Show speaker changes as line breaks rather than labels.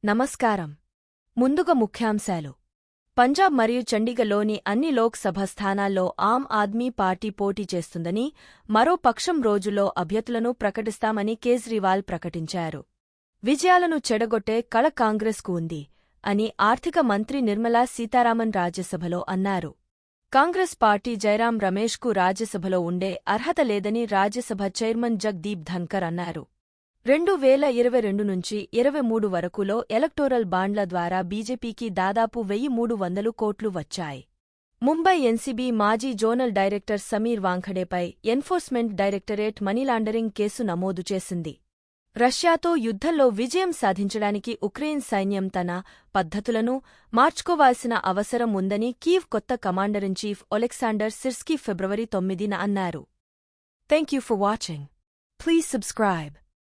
నమస్కారం. ముందుగా ముఖ్యాంశాలు. పంజాబ్ మరియు చండీగఢ్లోని అన్ని లోక్ సభ స్థానాల్లో ఆమ్ ఆద్మీ పార్టీ పోటీ చేస్తుందని, మరో పక్షం రోజుల్లో అభ్యర్థులను ప్రకటిస్తామని కేజ్రీవాల్ ప్రకటించారు. విజయాలను చెడగొట్టే కళ కాంగ్రెస్కు ఉంది అని ఆర్థిక మంత్రి నిర్మలా సీతారామన్ రాజ్యసభలో అన్నారు. కాంగ్రెస్ పార్టీ జైరాం రమేష్కు రాజ్యసభలో ఉండే అర్హత లేదని రాజ్యసభ చైర్మన్ జగ్దీప్ ధన్కర్ అన్నారు. 2022 నుంచి 23 వరకులో ఎలక్టోరల్ బాండ్ల ద్వారా బీజేపీకి దాదాపు 1300 కోట్లు వచ్చాయి. ముంబై ఎన్సీబీ మాజీ జోనల్ డైరెక్టర్ సమీర్ వాంఖడేపై ఎన్ఫోర్స్మెంట్ డైరెక్టరేట్ మనీలాండరింగ్ కేసు నమోదు చేసింది. రష్యాతో యుద్ధంలో విజయం సాధించడానికి ఉక్రెయిన్ సైన్యం తన పద్ధతులను మార్చుకోవాల్సిన అవసరం ఉందని కీవ్ కొత్త కమాండర్ ఇన్ చీఫ్ ఒలెక్సాండర్ సిర్స్కీ ఫిబ్రవరి 9న అన్నారు. Thank you for watching. Please subscribe.